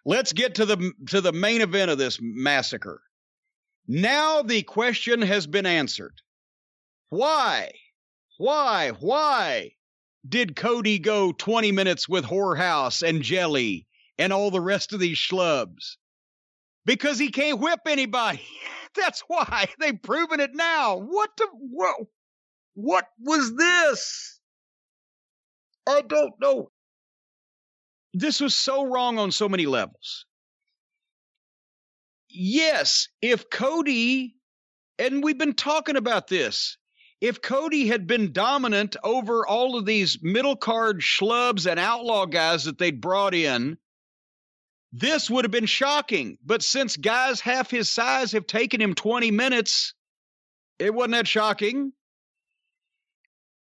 let's get to the main event of this massacre. Now the question has been answered. Why did Cody go 20 minutes with Whorehouse and Jelly and all the rest of these schlubs? Because he can't whip anybody. That's why. They've proven it now. What was this? I don't know. This was so wrong on so many levels. Yes, if Cody, and we've been talking about this, if Cody had been dominant over all of these middle card schlubs and outlaw guys that they'd brought in, this would have been shocking. But since guys half his size have taken him 20 minutes, it wasn't that shocking.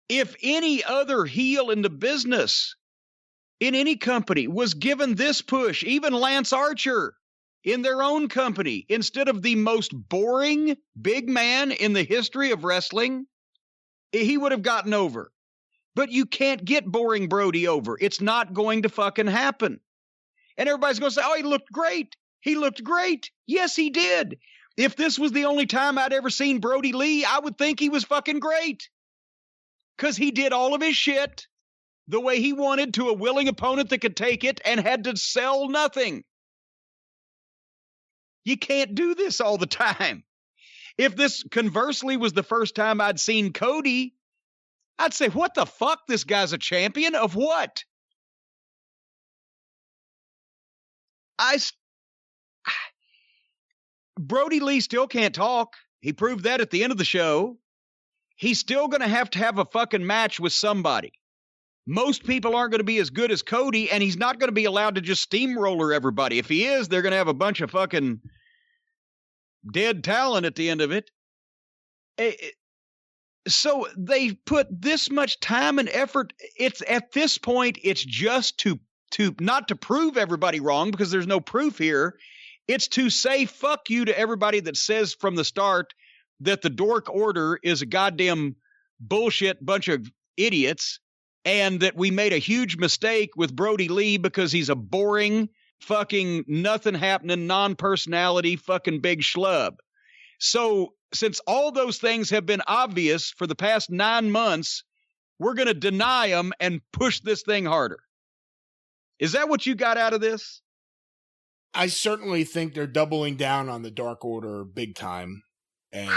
If any other heel in the business, in any company, was given this push, even Lance Archer in their own company, instead of the most boring big man in the history of wrestling, he would have gotten over. But you can't get boring Brodie over. It's not going to fucking happen. And everybody's going to say, oh, he looked great. He looked great. Yes, he did. If this was the only time I'd ever seen Brodie Lee, I would think he was fucking great. Because he did all of his shit the way he wanted to a willing opponent that could take it and had to sell nothing. You can't do this all the time. If this conversely was the first time I'd seen Cody, I'd say, what the fuck? This guy's a champion of what? Brodie Lee still can't talk. He proved that at the end of the show. He's still going to have a fucking match with somebody. Most people aren't going to be as good as Cody, and he's not going to be allowed to just steamroller everybody. If he is, they're going to have a bunch of fucking dead talent at the end of it. So they put this much time and effort. It's at this point, it's just to not to prove everybody wrong, because there's no proof here. It's to say fuck you to everybody that says from the start that the Dork Order is a goddamn bullshit bunch of idiots, and that we made a huge mistake with Brodie Lee because he's a boring, fucking nothing happening, non-personality, fucking big schlub. So since all those things have been obvious for the past 9 months, we're going to deny them and push this thing harder. Is that what you got out of this? I certainly think they're doubling down on the Dark Order big time, and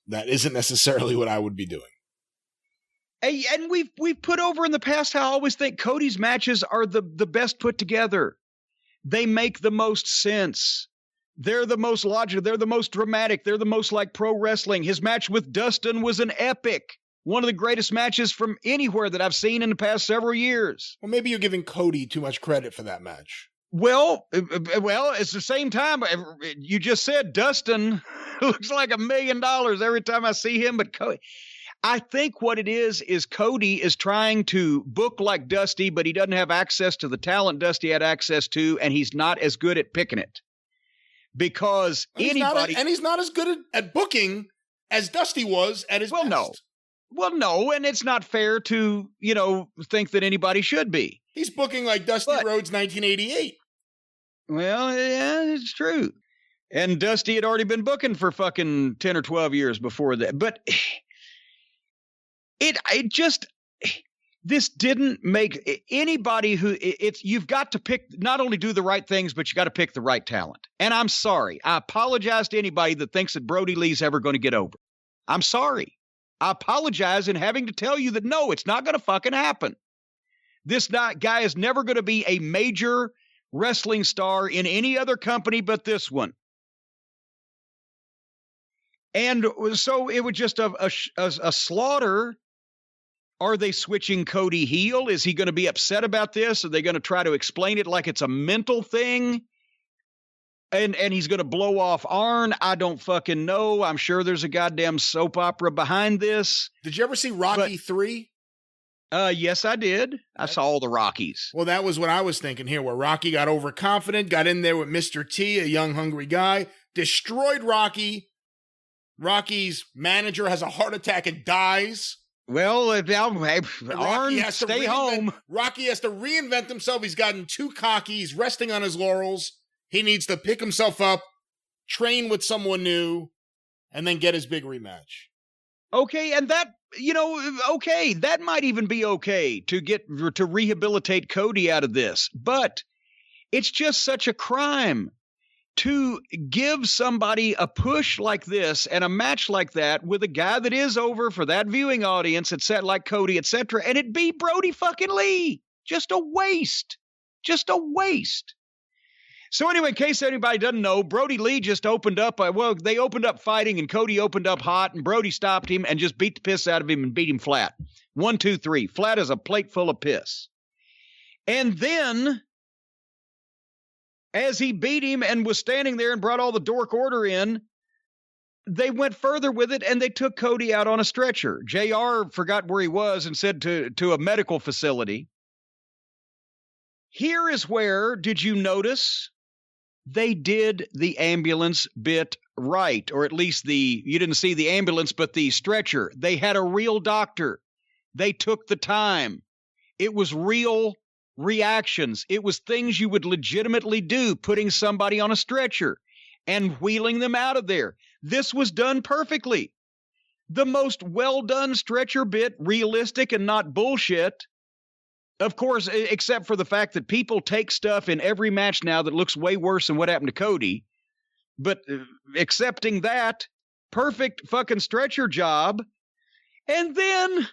that isn't necessarily what I would be doing. And we've put over in the past how I always think Cody's matches are the best put together. They make the most sense. They're the most logical. They're the most dramatic. They're the most like pro wrestling. His match with Dustin was an epic. One of the greatest matches from anywhere that I've seen in the past several years. Well, maybe you're giving Cody too much credit for that match. Well, it's the same time. You just said Dustin looks like $1 million every time I see him, but Cody. I think what it is Cody is trying to book like Dusty, but he doesn't have access to the talent Dusty had access to, and he's not as good at picking it. Because he's not as good at booking as Dusty was at his best. No, and it's not fair to, think that anybody should be. He's booking like Dusty Rhodes 1988. Well, yeah, it's true. And Dusty had already been booking for fucking 10 or 12 years before that. But this didn't make anybody you've got to pick, not only do the right things, but you got to pick the right talent. And I'm sorry. I apologize to anybody that thinks that Brodie Lee's ever going to get over. I'm sorry. I apologize in having to tell you that no, it's not going to fucking happen. This guy is never going to be a major wrestling star in any other company but this one. And so it was just a slaughter. Are they switching Cody heel? Is he going to be upset about this? Are they going to try to explain it like it's a mental thing? And he's going to blow off Arn? I don't fucking know. I'm sure there's a goddamn soap opera behind this. Did you ever see Rocky 3? Yes, I did. I saw all the Rockies. Well, that was what I was thinking here, where Rocky got overconfident, got in there with Mr. T, a young, hungry guy, destroyed Rocky. Rocky's manager has a heart attack and dies. Well, Arn, stay home. Rocky has to reinvent himself. He's gotten too cocky. He's resting on his laurels. He needs to pick himself up, train with someone new, and then get his big rematch. Okay, and that, okay, that might even be okay to rehabilitate Cody out of this. But it's just such a crime to give somebody a push like this and a match like that with a guy that is over for that viewing audience, etc., like Cody, etc., and it be Brodie fucking Lee. Just a waste. Just a waste. So anyway, in case anybody doesn't know, Brodie Lee just opened up. They opened up fighting, and Cody opened up hot, and Brodie stopped him and just beat the piss out of him and beat him flat. 1, 2, 3. Flat as a plate full of piss. And then, as he beat him and was standing there and brought all the dork order in, they went further with it, and they took Cody out on a stretcher. JR forgot where he was and said to a medical facility. Here is where, did you notice, they did the ambulance bit right, or at least you didn't see the ambulance, but the stretcher. They had a real doctor. They took the time. It was real reactions. It was things you would legitimately do, putting somebody on a stretcher and wheeling them out of there. This was done perfectly. The most well-done stretcher bit, realistic and not bullshit. Of course, except for the fact that people take stuff in every match now that looks way worse than what happened to Cody. But accepting that, perfect fucking stretcher job. And then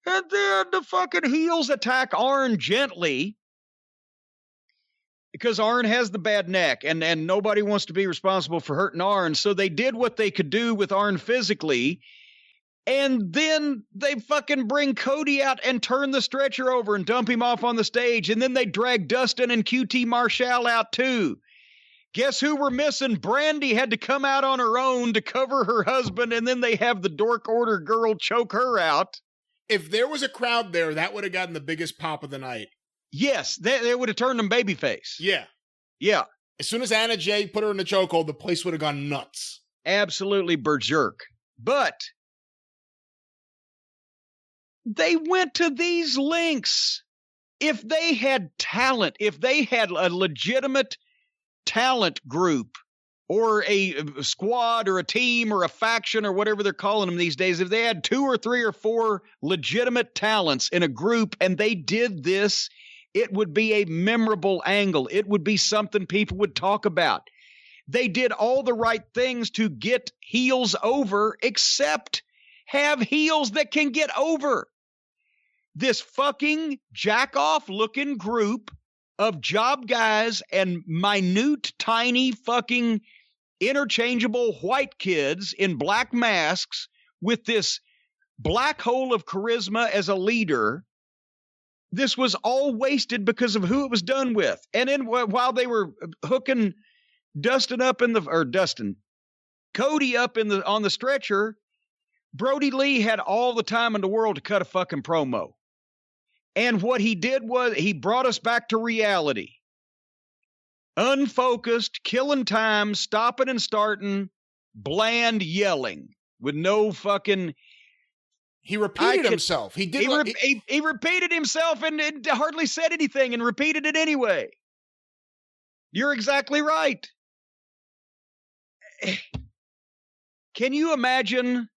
the fucking heels attack Arn gently. Because Arn has the bad neck, and nobody wants to be responsible for hurting Arn. So they did what they could do with Arn physically. And then they fucking bring Cody out and turn the stretcher over and dump him off on the stage. And then they drag Dustin and QT Marshall out too. Guess who we're missing? Brandy had to come out on her own to cover her husband. And then they have the dork order girl choke her out. If there was a crowd there, that would have gotten the biggest pop of the night. Yes, they would have turned them babyface. Yeah. Yeah. As soon as Anna Jay put her in the chokehold, the place would have gone nuts. Absolutely berserk. But they went to these lengths. If they had talent, if they had a legitimate talent group or a squad or a team or a faction or whatever they're calling them these days, if they had 2 or 3 or 4 legitimate talents in a group and they did this, it would be a memorable angle. It would be something people would talk about. They did all the right things to get heels over, except have heels that can get over. This fucking jack-off looking group of job guys and minute, tiny, fucking interchangeable white kids in black masks with this black hole of charisma as a leader. This was all wasted because of who it was done with. And then while they were hooking Cody up on the stretcher, Brodie Lee had all the time in the world to cut a fucking promo. And what he did was he brought us back to reality. Unfocused, killing time, stopping and starting, bland yelling with no fucking... He repeated himself. He repeated himself and hardly said anything and repeated it anyway. You're exactly right. Can you imagine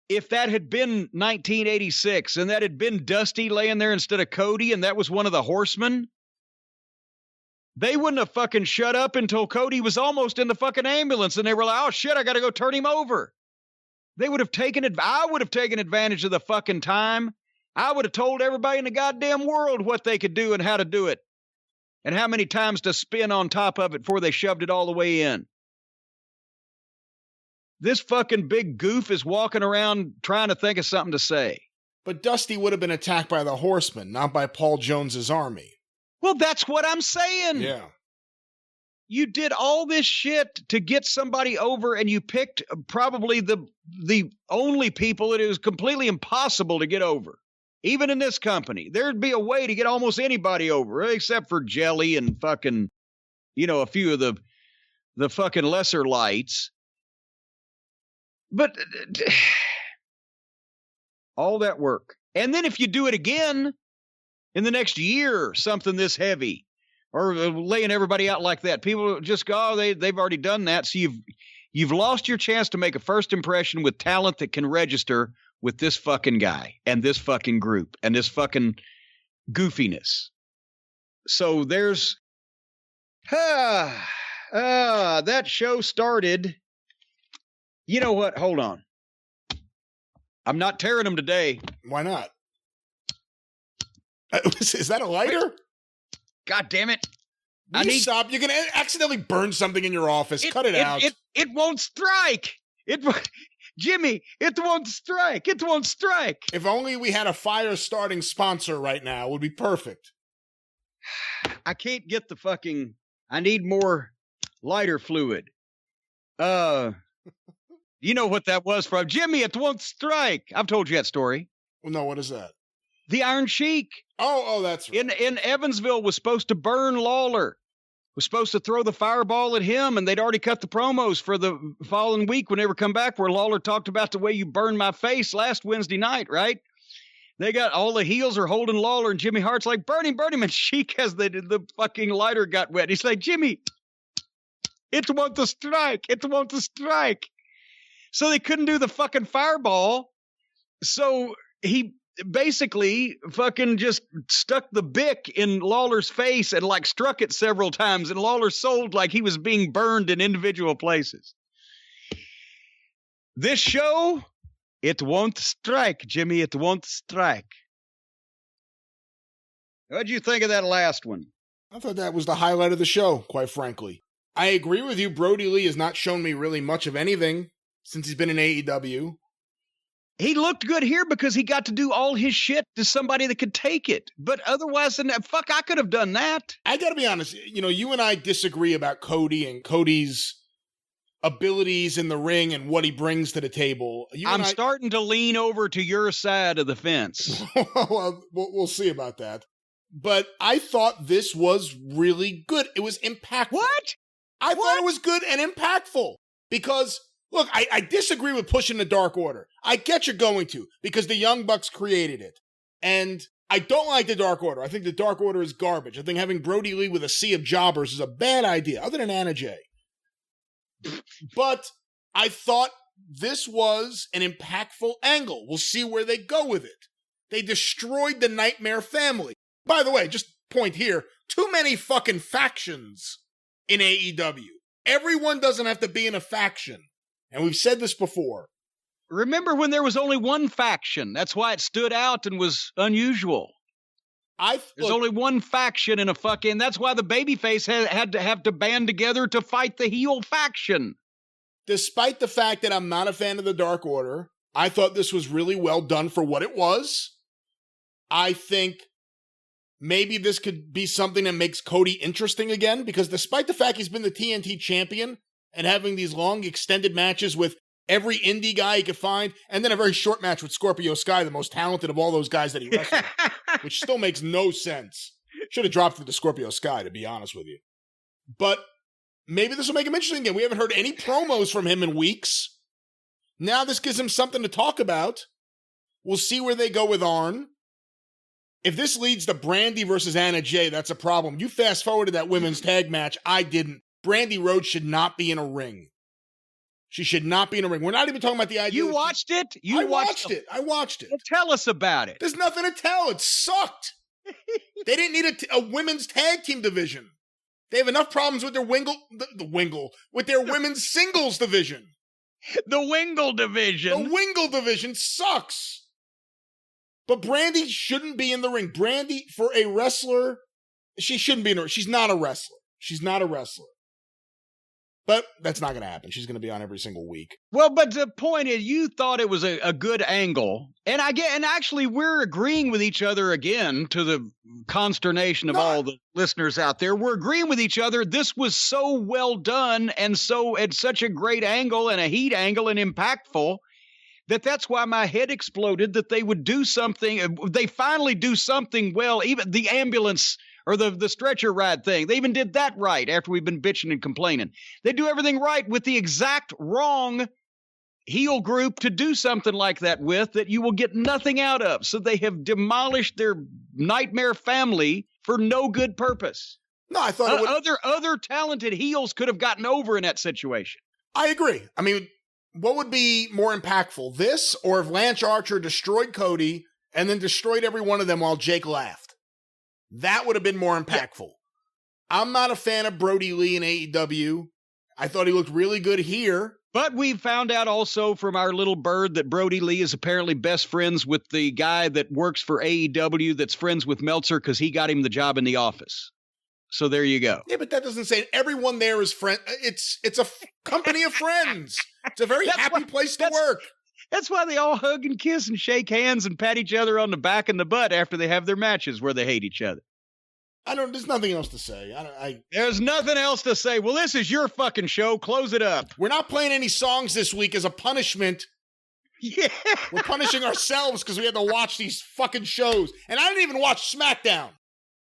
if that had been 1986 and that had been Dusty laying there instead of Cody and that was one of the horsemen? They wouldn't have fucking shut up until Cody was almost in the fucking ambulance and they were like, oh shit, I got to go turn him over. They would have I would have taken advantage of the fucking time. I would have told everybody in the goddamn world what they could do and how to do it. And how many times to spin on top of it before they shoved it all the way in. This fucking big goof is walking around trying to think of something to say. But Dusty would have been attacked by the Horsemen, not by Paul Jones's army. Well, that's what I'm saying. Yeah. You did all this shit to get somebody over, and you picked probably the only people that it was completely impossible to get over. Even in this company, there'd be a way to get almost anybody over, except for Jelly and fucking, a few of the fucking lesser lights. But all that work. And then if you do it again in the next year, something this heavy, or laying everybody out like that. People just go, oh, they've already done that. So you've lost your chance to make a first impression with talent that can register with this fucking guy and this fucking group and this fucking goofiness. So there's that show started. You know what? Hold on. I'm not tearing them today. Why not? Is that a lighter? God damn it. Stop. You're going to accidentally burn something in your office. Cut it out. It won't strike. Jimmy, it won't strike. It won't strike. If only we had a fire starting sponsor right now, it would be perfect. I can't get the fucking... I need more lighter fluid. You know what that was from? Jimmy, it won't strike. I've told you that story. Well, no, what is that? The Iron Sheik. Oh, that's right. In Evansville was supposed to burn Lawler. Was supposed to throw the fireball at him, and they'd already cut the promos for the following week when they were come back, where Lawler talked about the way you burned my face last Wednesday night, right? They got all the heels are holding Lawler, and Jimmy Hart's like, burn him, and Sheik has the fucking lighter got wet. He's like, Jimmy, it won't to strike. It won't to strike. So they couldn't do the fucking fireball. So he basically fucking just stuck the bick in Lawler's face and like struck it several times, and Lawler sold like he was being burned in individual places. This show, it won't strike, Jimmy. It won't strike. What'd you think of that last one? I thought that was the highlight of the show, quite frankly. I agree with you. Brodie Lee has not shown me really much of anything since he's been in AEW. He looked good here because he got to do all his shit to somebody that could take it. But otherwise, fuck, I could have done that. I gotta be honest, you and I disagree about Cody and Cody's abilities in the ring and what he brings to the table. I'm starting to lean over to your side of the fence. Well, we'll see about that. But I thought this was really good. It was impactful. What? I thought it was good and impactful because... Look, I disagree with pushing the Dark Order. I get you're going to, because the Young Bucks created it. And I don't like the Dark Order. I think the Dark Order is garbage. I think having Brodie Lee with a sea of jobbers is a bad idea, other than Anna Jay. But I thought this was an impactful angle. We'll see where they go with it. They destroyed the Nightmare family. By the way, just point here, too many fucking factions in AEW. Everyone doesn't have to be in a faction. And we've said this before. Remember when there was only one faction? That's why it stood out and was unusual. There's only one faction in a fucking... That's why the babyface had to have to band together to fight the heel faction. Despite the fact that I'm not a fan of the Dark Order, I thought this was really well done for what it was. I think maybe this could be something that makes Cody interesting again, because despite the fact he's been the TNT champion... and having these long, extended matches with every indie guy he could find, and then a very short match with Scorpio Sky, the most talented of all those guys that he wrestled, which still makes no sense. Should have dropped it to Scorpio Sky, to be honest with you. But maybe this will make him interesting again. We haven't heard any promos from him in weeks. Now this gives him something to talk about. We'll see where they go with Arn. If this leads to Brandy versus Anna Jay, that's a problem. You fast forward to that women's tag match. I didn't. Brandy Rhodes should not be in a ring. She should not be in a ring. We're not even talking about the idea. You watched it? I watched it. I watched it. Well, tell us about it. There's nothing to tell. It sucked. They didn't need a women's tag team division. They have enough problems with their with their women's singles division. The Wingle division. The Wingle division sucks. But Brandy shouldn't be in the ring. Brandy, for a wrestler, she shouldn't be in the ring. She's not a wrestler. She's not a wrestler. But that's not going to happen. She's going to be on every single week. Well, but the point is, you thought it was a good angle. And actually, we're agreeing with each other again, to the consternation of all the listeners out there. We're agreeing with each other. This was so well done and so at such a great angle and a heat angle and impactful that's why my head exploded, that they would do something. They finally do something well. Even the ambulance or the stretcher ride thing, they even did that right after we've been bitching and complaining. They do everything right with the exact wrong heel group to do something like that with, that you will get nothing out of. So they have demolished their Nightmare family for no good purpose. No, I thought other talented heels could have gotten over in that situation. I agree. I mean, what would be more impactful, this or if Lance Archer destroyed Cody and then destroyed every one of them while Jake laughed? That would have been more impactful. Yeah. I'm not a fan of Brodie Lee in AEW. I thought he looked really good here. But we found out also from our little bird that Brodie Lee is apparently best friends with the guy that works for AEW that's friends with Meltzer because he got him the job in the office. So there you go. Yeah, but that doesn't say everyone there is friend. It's a company of friends. It's a very happy place to work. That's why they all hug and kiss and shake hands and pat each other on the back and the butt after they have their matches where they hate each other. There's nothing else to say. There's nothing else to say. Well, this is your fucking show. Close it up. We're not playing any songs this week as a punishment. Yeah. We're punishing ourselves because we had to watch these fucking shows. And I didn't even watch SmackDown.